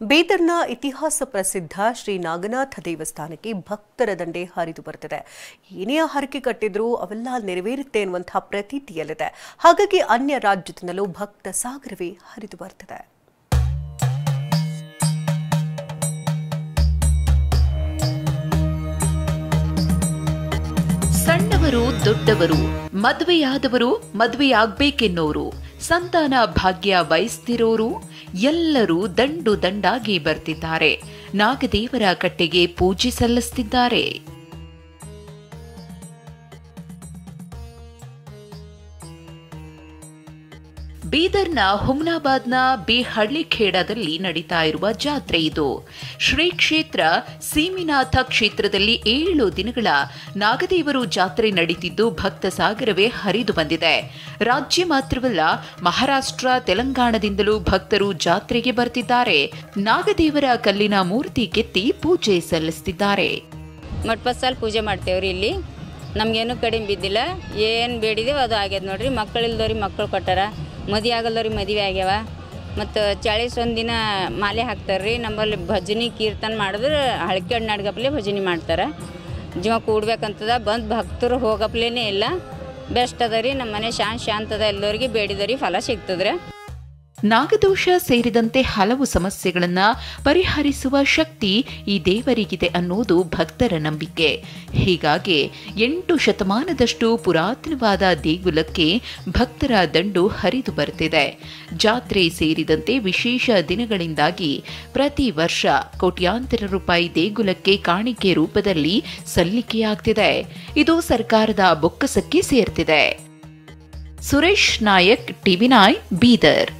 ಬೀದರ್ನ ಇತಿಹಾಸ ಪ್ರಸಿದ್ಧ ಶ್ರೀ ನಾಗನಾಥ ದೇವಸ್ಥಾನಕ್ಕೆ ಭಕ್ತರ ದಂಡೆ ಹರಿದು ಬರುತ್ತಿದೆ. ಏನೇ ಹರಕೆ ಕಟ್ಟಿದ್ರೂ ಅವೆಲ್ಲ ನೆರವೇರುತ್ತೆ ಎನ್ನುವಂತಹ ಪ್ರತೀತಿಯಲ್ಲಿದೆ. ಹಾಗಾಗಿ ಅನ್ಯ ರಾಜ್ಯದಿಂದಲೂ ಭಕ್ತ ಸಾಗರವೇ ಹರಿದು ಬರುತ್ತಿದೆ. ಸಣ್ಣವರು ದೊಡ್ಡವರು, ಮದುವೆಯಾದವರು, ಮದುವೆಯಾಗಬೇಕೆನ್ನೋರು, ಸಂತಾನ ಭಾಗ್ಯ ಬಯಸ್ತಿರೋರು ಎಲ್ಲರೂ ದಂಡು ದಂಡಾಗಿ ಬರ್ತಿದ್ದಾರೆ. ನಾಗದೇವರ ಕಟ್ಟೆಗೆ ಪೂಜೆ ಸಲ್ಲಿಸುತ್ತಿದ್ದಾರೆ. ಬೀದರ್ನ ಹುಮ್ನಾಬಾದ್ನ ಬೇಹಳ್ಳಿಖೇಡದಲ್ಲಿ ನಡೀತಾ ಇರುವ ಜಾತ್ರೆ ಇದು. ಶ್ರೀ ಕ್ಷೇತ್ರ ಸೀಮಿನಾಥ ಕ್ಷೇತ್ರದಲ್ಲಿ 7 ದಿನಗಳ ನಾಗದೇವರು ಜಾತ್ರೆ ನಡೀತಿದ್ದು ಭಕ್ತ ಸಾಗರವೇ ಹರಿದು ಬಂದಿದೆ. ರಾಜ್ಯ ಮಾತ್ರವಲ್ಲ, ಮಹಾರಾಷ್ಟ್ರ, ತೆಲಂಗಾಣದಿಂದಲೂ ಭಕ್ತರು ಜಾತ್ರೆಗೆ ಬರ್ತಿದ್ದಾರೆ. ನಾಗದೇವರ ಕಲ್ಲಿನ ಮೂರ್ತಿ ಕೆತ್ತಿ ಪೂಜೆ ಸಲ್ಲಿಸುತ್ತಿದ್ದಾರೆ. ಮಟ್ಪಸಲ್ಲಿ ಪೂಜೆ ಮಾಡ್ತೇವ್ರಿ. ಇಲ್ಲಿ ನಮ್ಗೇನು ಕಡಿಮೆ ಬಿದ್ದಿಲ್ಲ. ಏನು ಬೇಡಿದೇವೆ ಅದು ಆಗ್ಯದ ನೋಡ್ರಿ. ಮಕ್ಕಳಿಲ್ದವ್ರಿಗೆ ಮಕ್ಕಳು ಕೊಟ್ಟಾರ, ಮದುವೆ ಆಗಲ್ದವ್ರಿಗೆ ಮದುವೆ ಆಗ್ಯಾವ. ಮತ್ತು 41 ದಿನ ಮಾಲೆ ಹಾಕ್ತಾರ್ರಿ. ನಮ್ಮಲ್ಲಿ ಭಜನೆ ಕೀರ್ತನ ಮಾಡಿದ್ರೆ ಹಳ್ಕೆ ನಾಡ್ಗಪ್ಲೆ ಭಜನೆ ಮಾಡ್ತಾರೆ. ಜೀವ ಕೂಡ್ಬೇಕಂತದ. ಬಂದು ಭಕ್ತರು ಹೋಗಪ್ಲೇನೇ ಇಲ್ಲ. ಬೆಸ್ಟ್ ಅದ ರೀ. ನಮ್ಮ ಮನೆ ಶಾಂತದ. ಎಲ್ಲರಿಗೆ ಬೇಡಿದವ್ರಿಗೆ ಫಲ ಸಿಗ್ತದ್ರಿ. ನಾಗದೋಷ ಸೇರಿದಂತೆ ಹಲವು ಸಮಸ್ಯೆಗಳನ್ನು ಪರಿಹರಿಸುವ ಶಕ್ತಿ ಈ ದೇವರಿಗಿದೆ ಅನ್ನೋದು ಭಕ್ತರ ನಂಬಿಕೆ. ಹೀಗಾಗಿ 8 ಶತಮಾನದಷ್ಟು ಪುರಾತನವಾದ ದೇಗುಲಕ್ಕೆ ಭಕ್ತರ ದಂಡು ಹರಿದು ಬರುತ್ತಿದೆ. ಜಾತ್ರೆ ಸೇರಿದಂತೆ ವಿಶೇಷ ದಿನಗಳಿಂದಾಗಿ ಪ್ರತಿ ವರ್ಷ ಕೋಟ್ಯಾಂತರ ರೂಪಾಯಿ ದೇಗುಲಕ್ಕೆ ಕಾಣಿಕೆ ರೂಪದಲ್ಲಿ ಸಲ್ಲಿಕೆಯಾಗ್ತಿದೆ. ಇದು ಸರ್ಕಾರದ ಬೊಕ್ಕಸಕ್ಕೆ ಸೇರ್ತಿದೆ. ಸುರೇಶ್ ನಾಯಕ್, ಟಿವಿ9 ಬೀದರ್.